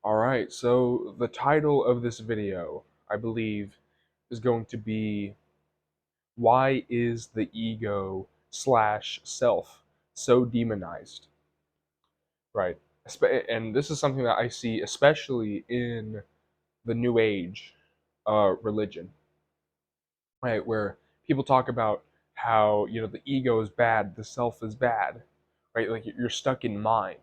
Alright, so the title of this video, I believe, is going to be Why is the ego slash self so demonized? Right. And this is something that I see especially in the New Age religion, right? Where people talk about how, the ego is bad, the self is bad, right? Like you're stuck in mind,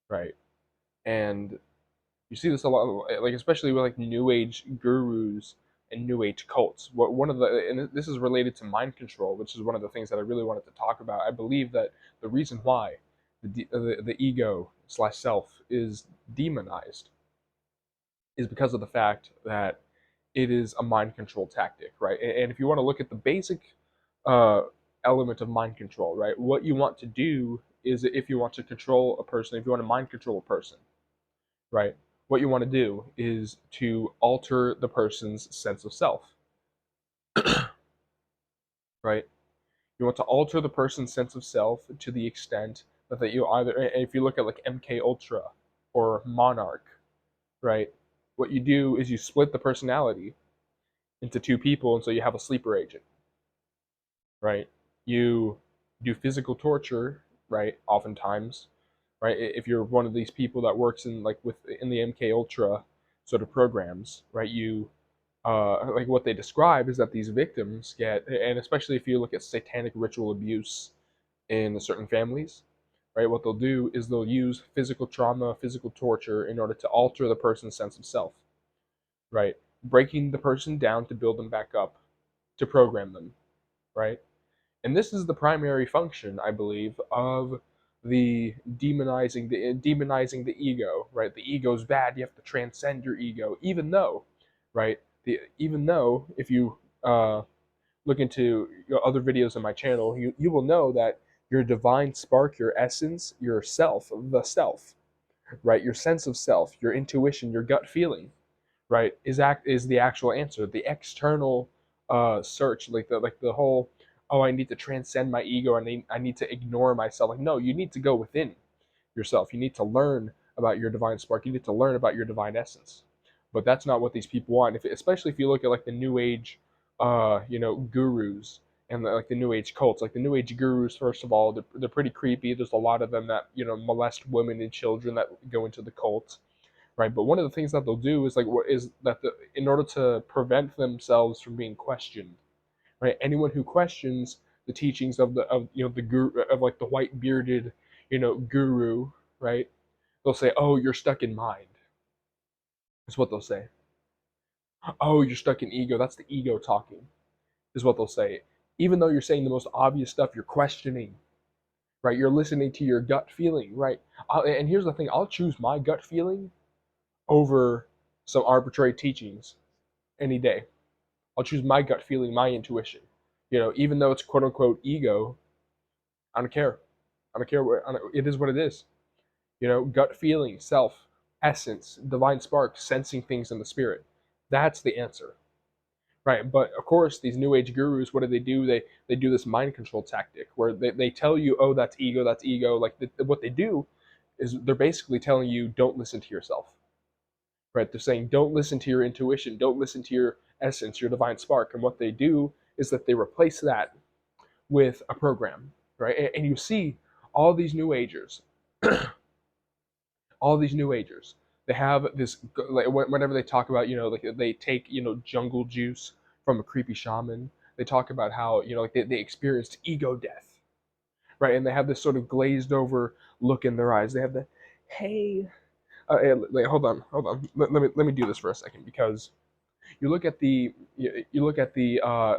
right? And you see this a lot, like especially with like New Age gurus and New Age cults. What one of the and this is related to mind control, which is one of the things that I really wanted to talk about. I believe that the reason why the ego slash self is demonized is because of the fact that it is a mind control tactic, right? And if you want to look at the basic uh, element of mind control, right, what you want to do is if you want to control a person, if you want to mind control a person, right? What you want to do is to alter the person's sense of self, right? You want to alter the person's sense of self to the extent that you either, if you look at like MK Ultra or Monarch, right? What you do is you split the personality into two people, and so you have a sleeper agent, right? You do physical torture, right? Oftentimes, right? If you're one of these people that works in like with in the MK Ultra sort of programs, right? You like what they describe is that these victims get, and especially if you look at satanic ritual abuse in certain families, right? What they'll do is they'll use physical trauma, physical torture in order to alter the person's sense of self, right? Breaking the person down to build them back up, to program them, right? And this is the primary function, I believe, of the demonizing the ego, right? The ego's bad. You have to transcend your ego, even though, right? Even though if you look into other videos on my channel, you will know that your divine spark, your essence, your self, the self, right? Your sense of self, your intuition, your gut feeling, right, is the actual answer. The external search, like the whole, oh, I need to transcend my ego, I need to ignore myself. Like, no, you need to go within yourself. You need to learn about your divine spark. You need to learn about your divine essence. But that's not what these people want. Especially if you look at like the New Age, gurus and like the New Age cults. Like the New Age gurus, first of all, they're pretty creepy. There's a lot of them that molest women and children that go into the cult, right? But one of the things that they'll do is like what is that in order to prevent themselves from being questioned, right? Anyone who questions the teachings of the guru, of like the white bearded guru, right? They'll say, "Oh, you're stuck in mind." Is what they'll say. "Oh, you're stuck in ego." That's the ego talking. Is what they'll say. Even though you're saying the most obvious stuff, you're questioning, right? You're listening to your gut feeling, right? And here's the thing: I'll choose my gut feeling over some arbitrary teachings any day. I'll choose my gut feeling, my intuition. Even though it's quote unquote ego, I don't care. I don't care what it is. What it is. Gut feeling, self, essence, divine spark, sensing things in the spirit. That's the answer, right? But of course, these New Age gurus, what do? They do this mind control tactic where they tell you, oh, that's ego, that's ego. Like what they do is they're basically telling you, don't listen to yourself, right? They're saying, don't listen to your intuition, don't listen to your essence, your divine spark. And what they do is that they replace that with a program, right? And you see all these New Agers, all these New Agers, they have this, like, whenever they talk about, like they take, jungle juice from a creepy shaman. They talk about how, like they experienced ego death, right? And they have this sort of glazed over look in their eyes. They have the, hey, hold on. Let me do this for a second because you look at the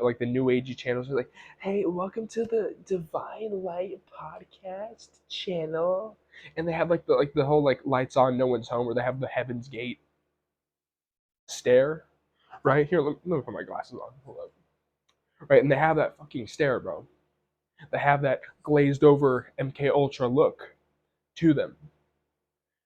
like the new agey channels. They're like, hey, welcome to the Divine Light podcast channel, and they have like the whole like lights on, no one's home, where they have the Heaven's Gate stare. Right here, let me put my glasses on. Hold up. Right, and they have that fucking stare, bro. They have that glazed over MK Ultra look to them,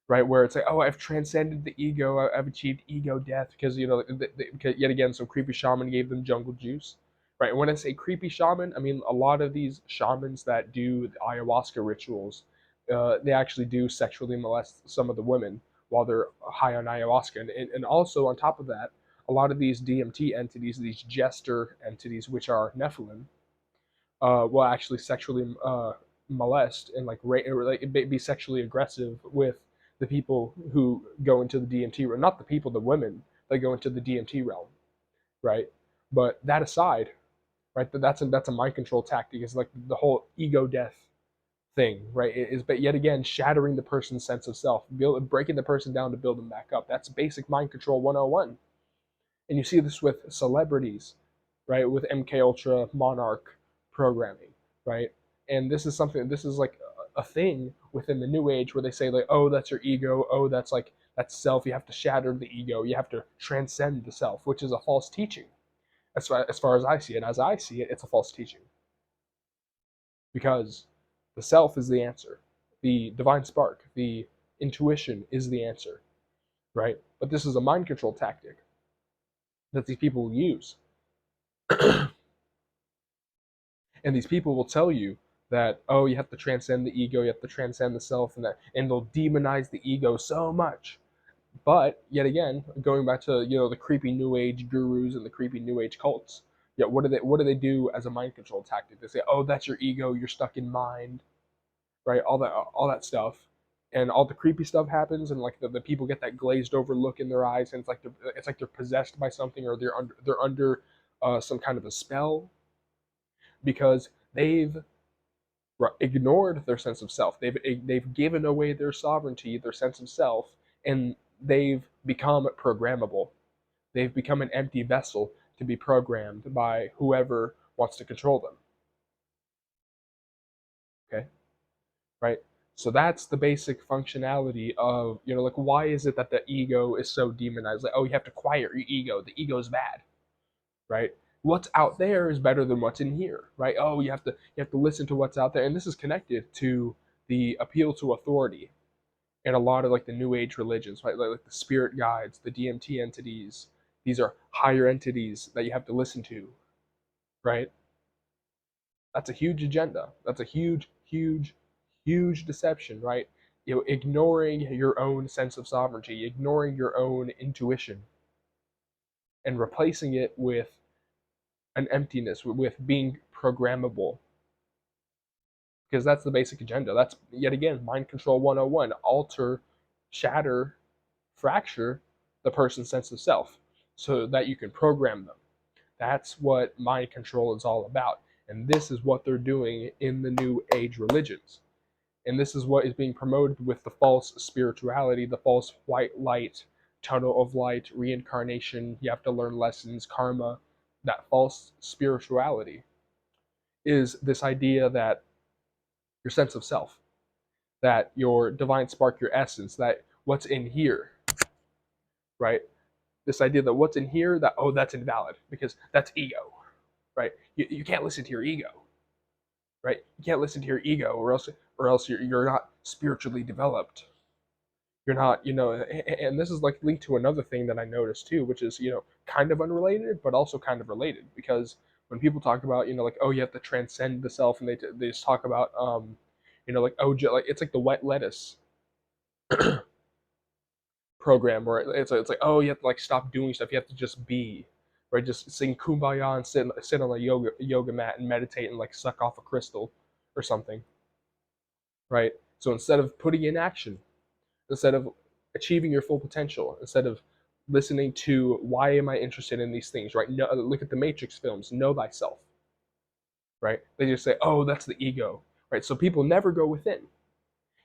right? Where it's like, oh, I've transcended the ego, I've achieved ego death because because yet again some creepy shaman gave them jungle juice, right? And when I say creepy shaman, I mean a lot of these shamans that do the ayahuasca rituals, they actually do sexually molest some of the women while they're high on ayahuasca. And also on top of that, a lot of these DMT entities, these jester entities, which are Nephilim, will actually sexually molest and or like be sexually aggressive with the people who go into the DMT realm. Not the people, the women that go into the DMT realm, right? But that aside, right? That's a mind control tactic. It's like the whole ego death thing, right? But yet again shattering the person's sense of self, breaking the person down to build them back up. That's basic mind control 101. And you see this with celebrities, right? With MK Ultra Monarch programming, right? And this is something. This is like a thing within the New Age where they say like, oh, that's your ego. Oh, that's self. You have to shatter the ego. You have to transcend the self, which is a false teaching. As far as I see it, it's a false teaching because the self is the answer. The divine spark, the intuition is the answer, right? But this is a mind control tactic that these people will use. And these people will tell you that, oh, you have to transcend the ego, you have to transcend the self, and they'll demonize the ego so much. But yet again, going back to the creepy new age gurus and the creepy new age cults, yeah, what do they do as a mind control tactic? They say, oh, that's your ego, you're stuck in mind, right? All that stuff. And all the creepy stuff happens, and like the people get that glazed over look in their eyes, and it's like they're possessed by something, or they're under some kind of a spell, because they've ignored their sense of self. They've given away their sovereignty, their sense of self, and they've become programmable. They've become an empty vessel to be programmed by whoever wants to control them. Okay, right? So that's the basic functionality of, like, why is it that the ego is so demonized? Like, oh, you have to quiet your ego. The ego is bad, right? What's out there is better than what's in here, right? Oh, you have to listen to what's out there, and this is connected to the appeal to authority and a lot of like the new age religions, right? Like the spirit guides, the DMT entities. These are higher entities that you have to listen to, right? That's a huge agenda. That's a huge, huge, huge deception, right? Ignoring your own sense of sovereignty, ignoring your own intuition, and replacing it with an emptiness, with being programmable, because that's the basic agenda. That's yet again mind control 101. Alter, shatter, fracture the person's sense of self so that you can program them. That's what mind control is all about. And this is what they're doing in the new age religions. And this is what is being promoted with the false spirituality, the false white light, tunnel of light, reincarnation, you have to learn lessons, karma. That false spirituality is this idea that your sense of self, that your divine spark, your essence, that what's in here, right? This idea that what's in here, that, oh, that's invalid because that's ego, right? You can't listen to your ego, right? You can't listen to your ego, or else you're not spiritually developed. You're not, and this is like linked to another thing that I noticed too, which is, kind of unrelated, but also kind of related, because when people talk about, like, oh, you have to transcend the self, and they just talk about, like, oh, like it's like the wet lettuce program, where it's like, oh, you have to like stop doing stuff, you have to just be, right? Just sing kumbaya and sit on a yoga mat and meditate and like suck off a crystal or something, right? So instead of putting in action, instead of achieving your full potential, instead of listening to why am I interested in these things, right? No, look at the Matrix films, know thyself, right? They just say, oh, that's the ego, right? So people never go within.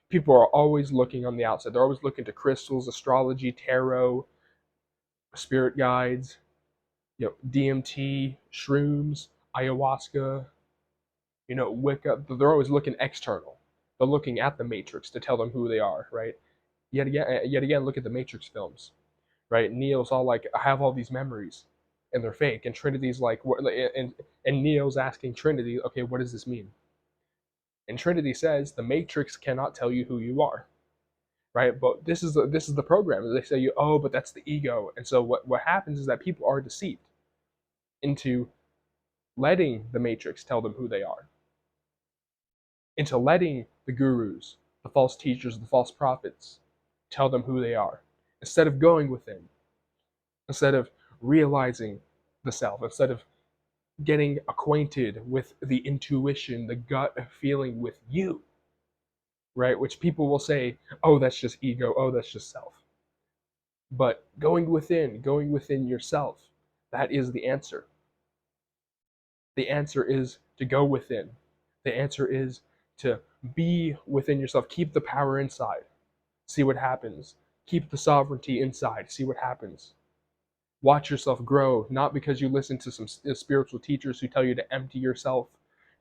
People are always looking on the outside. They're always looking to crystals, astrology, tarot, spirit guides, DMT, shrooms, ayahuasca, Wicca. They're always looking external. They're looking at the Matrix to tell them who they are, right? Yet again, look at the Matrix films, right? Neo's all like, I have all these memories, and they're fake. And Trinity's like, what? And Neo's asking Trinity, okay, what does this mean? And Trinity says, the Matrix cannot tell you who you are, right? But this is the program. They say, oh, but that's the ego. And so what happens is that people are deceived into letting the Matrix tell them who they are, into letting the gurus, the false teachers, the false prophets tell them who they are. Instead of going within, instead of realizing the self, instead of getting acquainted with the intuition, the gut feeling with you, right? Which people will say, oh, that's just ego, oh, that's just self. But going within yourself, that is the answer. The answer is to go within. The answer is to be within yourself. Keep the power inside. See what happens. Keep the sovereignty inside. See what happens. Watch yourself grow, not because you listen to some spiritual teachers who tell you to empty yourself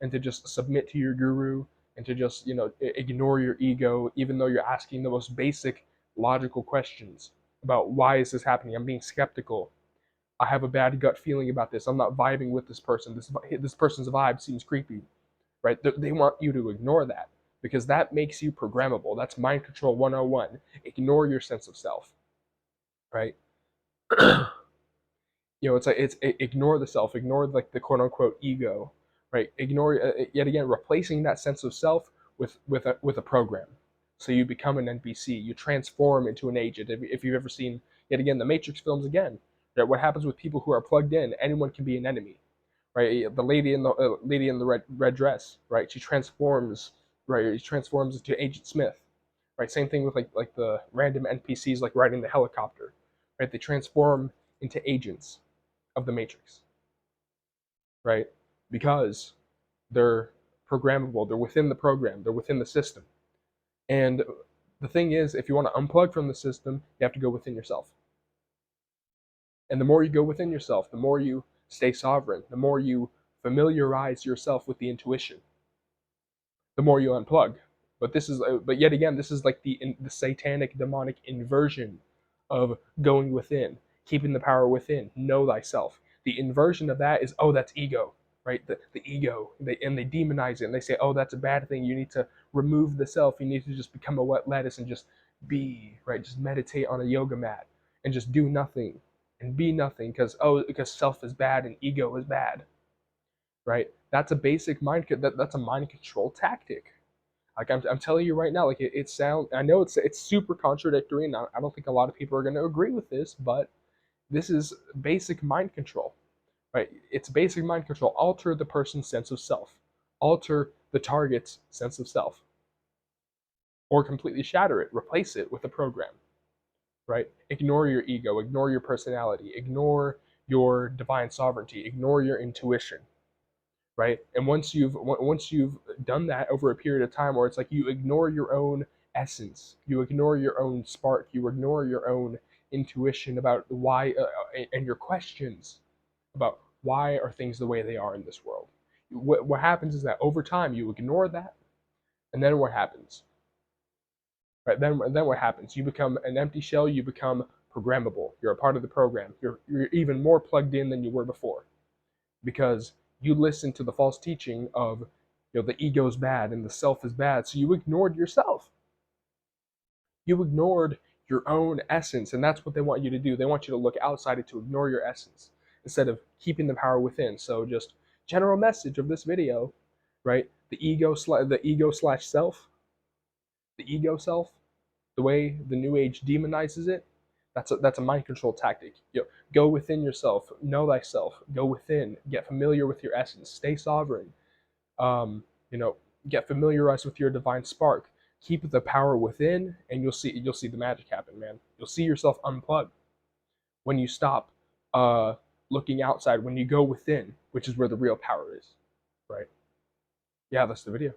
and to just submit to your guru and to just, ignore your ego, even though you're asking the most basic logical questions about why is this happening. I'm being skeptical. I have a bad gut feeling about this. I'm not vibing with this person. This person's vibe seems creepy, right? They want you to ignore that because that makes you programmable. That's mind control 101. Ignore your sense of self, right? It's like ignore the self, ignore like the quote unquote ego, right? Ignore yet again replacing that sense of self with a program. So you become an NPC. You transform into an agent. If you've ever seen yet again the Matrix films again, that what happens with people who are plugged in, anyone can be an enemy, right? The lady in the red dress, right? She transforms, right? She transforms into Agent Smith, right? Same thing with like the random NPCs like riding the helicopter, right? They transform into agents of the Matrix, right? Because they're programmable, they're within the program, they're within the system. And the thing is, if you want to unplug from the system, you have to go within yourself. And the more you go within yourself, the more you stay sovereign, the more you familiarize yourself with the intuition, the more you unplug. But yet again, this is like the satanic, demonic inversion of going within, keeping the power within. Know thyself. The inversion of that is, oh, that's ego, right? The ego, and they demonize it, and they say, oh, that's a bad thing. You need to remove the self. You need to just become a wet lettuce and just be, right? Just meditate on a yoga mat and just do nothing and be nothing because self is bad and ego is bad, right? That's a basic that's a mind control tactic. Like I'm telling you right now, like it sounds. I know it's super contradictory, and I don't think a lot of people are going to agree with this, but this is basic mind control, right? It's basic mind control. Alter the person's sense of self, alter the target's sense of self, or completely shatter it, replace it with a program, right? Ignore your ego, ignore your personality, ignore your divine sovereignty, ignore your intuition, right? And once you've done that over a period of time where it's like you ignore your own essence, you ignore your own spark, you ignore your own intuition about why and your questions about why are things the way they are in this world. What happens is that over time you ignore that, and then what happens? Right? Then what happens? You become an empty shell. You become programmable. You're a part of the program. You're even more plugged in than you were before, because you listened to the false teaching of the ego is bad and the self is bad, so you ignored yourself. You ignored your own essence, and that's what they want you to do. They want you to look outside it, to ignore your essence instead of keeping the power within. So just general message of this video, right? The ego slash self, the ego self, the way the new age demonizes it, that's a mind control tactic. Go within yourself, know thyself, go within, get familiar with your essence, stay sovereign. Um, you know, get familiarized with your divine spark. Keep the power within, and you'll see the magic happen, man. You'll see yourself unplug when you stop uh, looking outside. When you go within, which is where the real power is, right? Yeah, that's the video.